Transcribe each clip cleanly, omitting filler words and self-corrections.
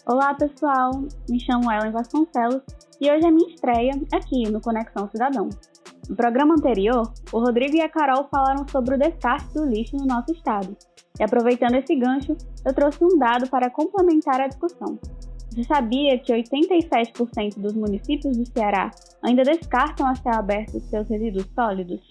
Olá pessoal, me chamo Ellen Vasconcelos e hoje é minha estreia aqui no Conexão Cidadão. No programa anterior, o Rodrigo e a Carol falaram sobre o descarte do lixo no nosso estado. E aproveitando esse gancho, eu trouxe um dado para complementar a discussão. Você sabia que 87% dos municípios do Ceará ainda descartam a céu aberto seus resíduos sólidos?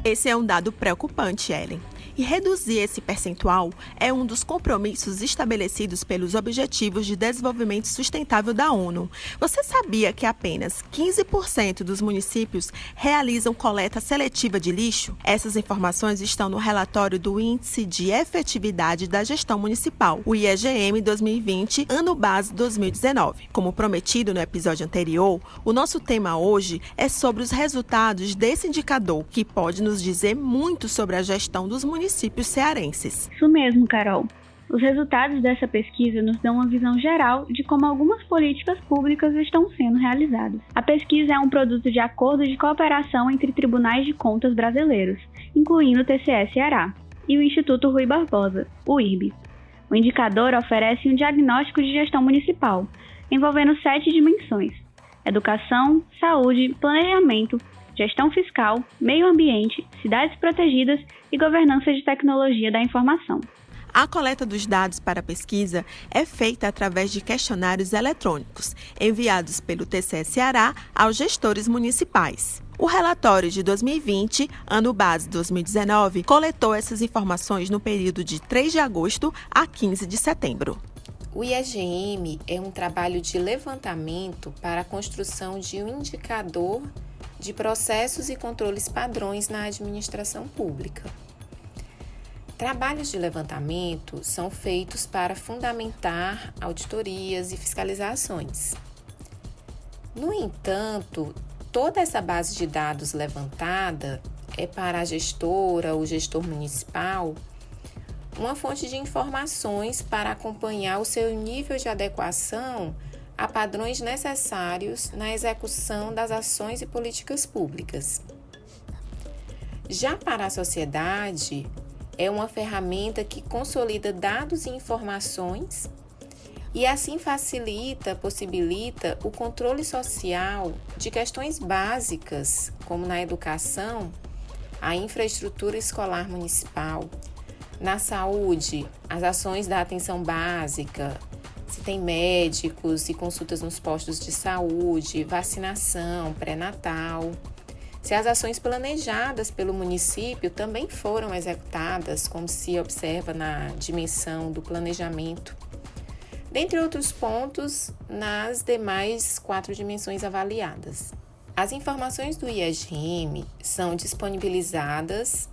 Esse é um dado preocupante, Ellen. E reduzir esse percentual é um dos compromissos estabelecidos pelos Objetivos de Desenvolvimento Sustentável da ONU. Você sabia que apenas 15% dos municípios realizam coleta seletiva de lixo? Essas informações estão no relatório do Índice de Efetividade da Gestão Municipal, o IEGM 2020, ano base 2019. Como prometido no episódio anterior, o nosso tema hoje é sobre os resultados desse indicador, que pode nos dizer muito sobre a gestão dos municípios cearenses. Isso mesmo, Carol. Os resultados dessa pesquisa nos dão uma visão geral de como algumas políticas públicas estão sendo realizadas. A pesquisa é um produto de acordo de cooperação entre tribunais de contas brasileiros, incluindo o TCE Ceará, e o Instituto Rui Barbosa, o IRB. O indicador oferece um diagnóstico de gestão municipal, envolvendo 7 dimensões: educação, saúde, planejamento, gestão fiscal, meio ambiente, cidades protegidas e governança de tecnologia da informação. A coleta dos dados para a pesquisa é feita através de questionários eletrônicos, enviados pelo TCE Ceará aos gestores municipais. O relatório de 2020, ano base 2019, coletou essas informações no período de 3 de agosto a 15 de setembro. O IEGM é um trabalho de levantamento para a construção de um indicador de processos e controles padrões na administração pública. Trabalhos de levantamento são feitos para fundamentar auditorias e fiscalizações. No entanto, toda essa base de dados levantada é para a gestora ou gestor municipal uma fonte de informações para acompanhar o seu nível de adequação a padrões necessários na execução das ações e políticas públicas. Já para a sociedade, é uma ferramenta que consolida dados e informações e assim possibilita o controle social de questões básicas, como na educação, a infraestrutura escolar municipal, na saúde, as ações da atenção básica, se tem médicos e consultas nos postos de saúde, vacinação, pré-natal. Se as ações planejadas pelo município também foram executadas, como se observa na dimensão do planejamento. Dentre outros pontos, nas demais 4 dimensões avaliadas. As informações do IEGM são disponibilizadas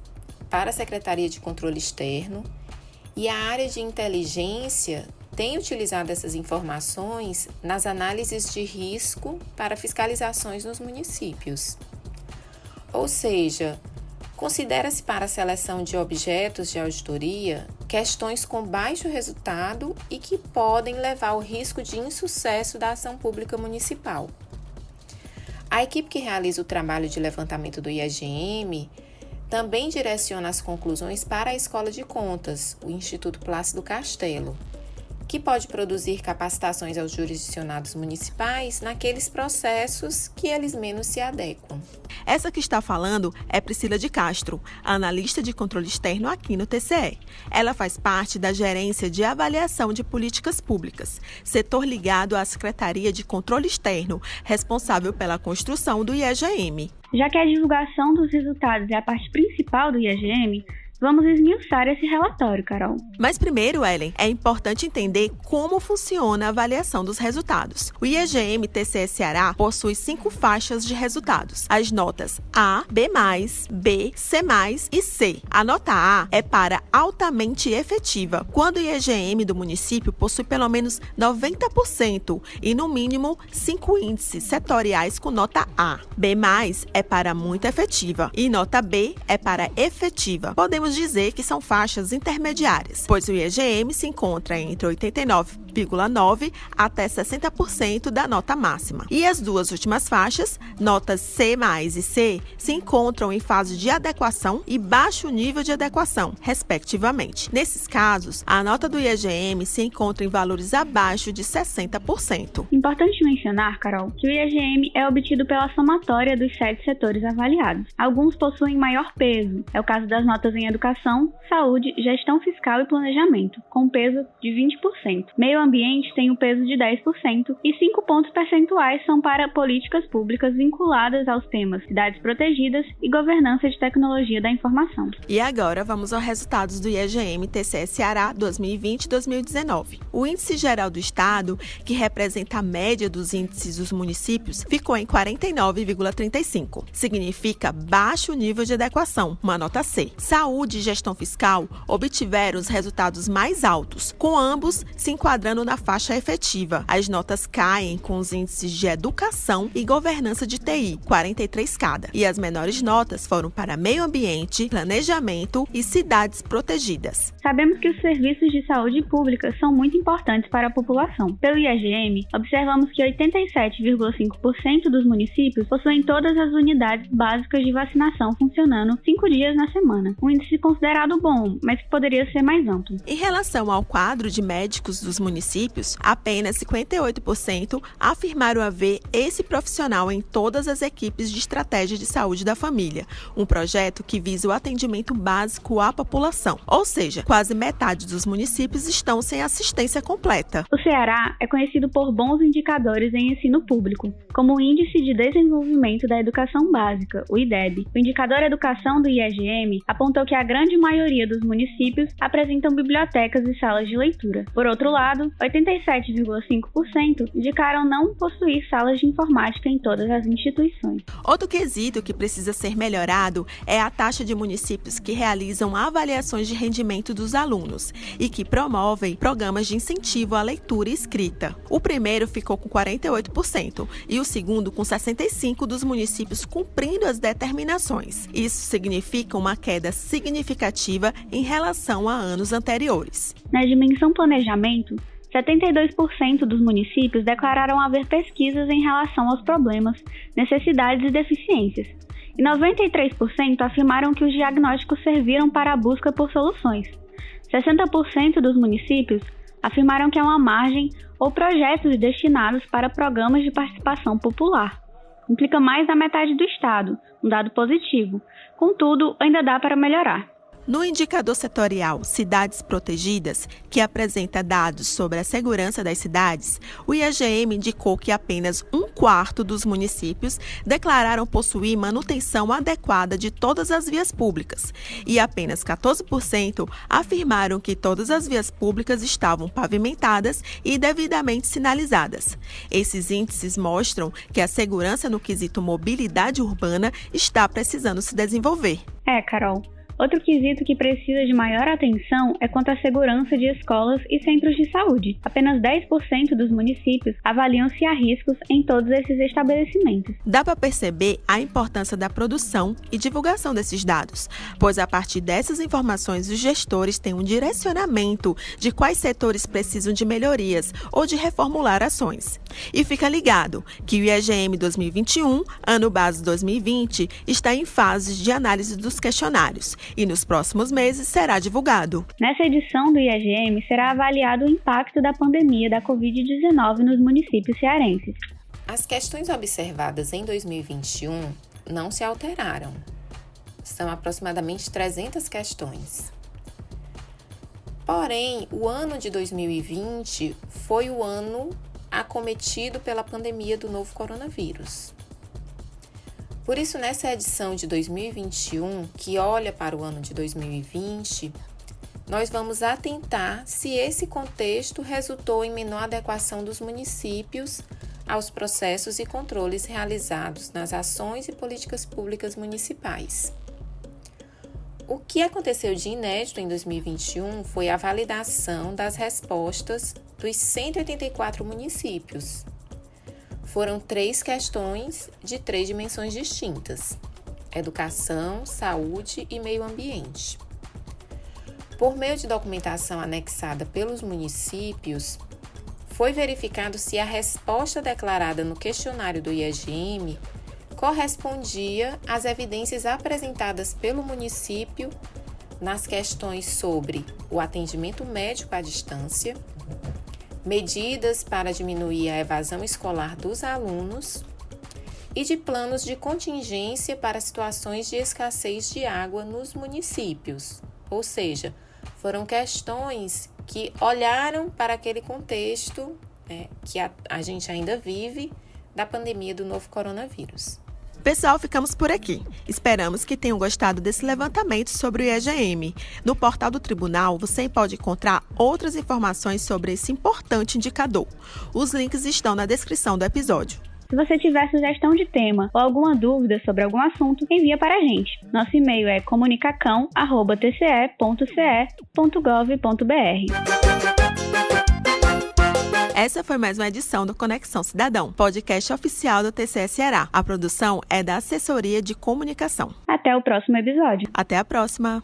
para a Secretaria de Controle Externo e a área de inteligência tem utilizado essas informações nas análises de risco para fiscalizações nos municípios. Ou seja, considera-se para a seleção de objetos de auditoria questões com baixo resultado e que podem levar ao risco de insucesso da ação pública municipal. A equipe que realiza o trabalho de levantamento do IEGM também direciona as conclusões para a Escola de Contas, o Instituto Plácido Castelo, que pode produzir capacitações aos jurisdicionados municipais naqueles processos que eles menos se adequam. Essa que está falando é Priscila de Castro, analista de controle externo aqui no TCE. Ela faz parte da Gerência de Avaliação de Políticas Públicas, setor ligado à Secretaria de Controle Externo, responsável pela construção do IEGM. Já que a divulgação dos resultados é a parte principal do IEGM, vamos esmiuçar esse relatório, Carol. Mas primeiro, Ellen, é importante entender como funciona a avaliação dos resultados. O IEGM TCE Ceará possui 5 faixas de resultados. As notas A, B+, B, C+, e C. A nota A é para altamente efetiva, quando o IEGM do município possui pelo menos 90% e, no mínimo, 5 índices setoriais com nota A. B+, é para muito efetiva e nota B é para efetiva. Podemos dizer que são faixas intermediárias, pois o IEGM se encontra entre 89,5% 59,9% até 60% da nota máxima. E as duas últimas faixas, notas C+ e C, se encontram em fase de adequação e baixo nível de adequação, respectivamente. Nesses casos, a nota do IEGM se encontra em valores abaixo de 60%. Importante mencionar, Carol, que o IEGM é obtido pela somatória dos 7 setores avaliados. Alguns possuem maior peso, é o caso das notas em educação, saúde, gestão fiscal e planejamento, com peso de 20%. Meio ambiente tem o peso de 10% e 5 pontos percentuais são para políticas públicas vinculadas aos temas cidades protegidas e governança de tecnologia da informação. E agora vamos aos resultados do IEGM-TCE Ceará 2020-2019. O Índice Geral do Estado, que representa a média dos índices dos municípios, ficou em 49,35. Significa baixo nível de adequação, uma nota C. Saúde e gestão fiscal obtiveram os resultados mais altos, com ambos se enquadrando na faixa efetiva. As notas caem com os índices de educação e governança de TI, 43 cada. E as menores notas foram para meio ambiente, planejamento e cidades protegidas. Sabemos que os serviços de saúde pública são muito importantes para a população. Pelo IEGM, observamos que 87,5% dos municípios possuem todas as unidades básicas de vacinação funcionando 5 dias na semana. Um índice considerado bom, mas que poderia ser mais amplo. Em relação ao quadro de médicos dos municípios, apenas 58% afirmaram haver esse profissional em todas as equipes de estratégia de saúde da família, um projeto que visa o atendimento básico à população, ou seja, quase metade dos municípios estão sem assistência completa. O Ceará é conhecido por bons indicadores em ensino público, como o Índice de Desenvolvimento da Educação Básica, o IDEB. O indicador Educação do IEGM apontou que a grande maioria dos municípios apresentam bibliotecas e salas de leitura. Por outro lado, 87,5% indicaram não possuir salas de informática em todas as instituições. Outro quesito que precisa ser melhorado é a taxa de municípios que realizam avaliações de rendimento dos alunos e que promovem programas de incentivo à leitura e escrita. O primeiro ficou com 48% e o segundo com 65% dos municípios cumprindo as determinações. Isso significa uma queda significativa em relação a anos anteriores. Na dimensão planejamento, 72% dos municípios declararam haver pesquisas em relação aos problemas, necessidades e deficiências, e 93% afirmaram que os diagnósticos serviram para a busca por soluções. 60% dos municípios afirmaram que há uma margem ou projetos destinados para programas de participação popular. Implica mais da metade do estado, um dado positivo. Contudo, ainda dá para melhorar. No indicador setorial Cidades Protegidas, que apresenta dados sobre a segurança das cidades, o IEGM indicou que apenas 1/4 dos municípios declararam possuir manutenção adequada de todas as vias públicas e apenas 14% afirmaram que todas as vias públicas estavam pavimentadas e devidamente sinalizadas. Esses índices mostram que a segurança no quesito mobilidade urbana está precisando se desenvolver. Carol. Outro quesito que precisa de maior atenção é quanto à segurança de escolas e centros de saúde. Apenas 10% dos municípios avaliam se há riscos em todos esses estabelecimentos. Dá para perceber a importância da produção e divulgação desses dados, pois a partir dessas informações os gestores têm um direcionamento de quais setores precisam de melhorias ou de reformular ações. E fica ligado que o IEGM 2021, ano base 2020, está em fases de análise dos questionários e nos próximos meses será divulgado. Nessa edição do IEGM será avaliado o impacto da pandemia da Covid-19 nos municípios cearenses. As questões observadas em 2021 não se alteraram. São aproximadamente 300 questões. Porém, o ano de 2020 foi o ano acometido pela pandemia do novo coronavírus. Por isso, nessa edição de 2021, que olha para o ano de 2020, nós vamos atentar se esse contexto resultou em menor adequação dos municípios aos processos e controles realizados nas ações e políticas públicas municipais. O que aconteceu de inédito em 2021 foi a validação das respostas dos 184 municípios. Foram 3 questões de 3 dimensões distintas: educação, saúde e meio ambiente. Por meio de documentação anexada pelos municípios, foi verificado se a resposta declarada no questionário do IEGM correspondia às evidências apresentadas pelo município nas questões sobre o atendimento médico à distância, medidas para diminuir a evasão escolar dos alunos e de planos de contingência para situações de escassez de água nos municípios. Ou seja, foram questões que olharam para aquele contexto que a gente ainda vive da pandemia do novo coronavírus. Pessoal, ficamos por aqui. Esperamos que tenham gostado desse levantamento sobre o IEGM. No portal do Tribunal, você pode encontrar outras informações sobre esse importante indicador. Os links estão na descrição do episódio. Se você tiver sugestão de tema ou alguma dúvida sobre algum assunto, envia para a gente. Nosso e-mail é comunicacão@tce.gov.br. Essa foi mais uma edição do Conexão Cidadão, podcast oficial do TCE Ceará. A produção é da Assessoria de Comunicação. Até o próximo episódio. Até a próxima!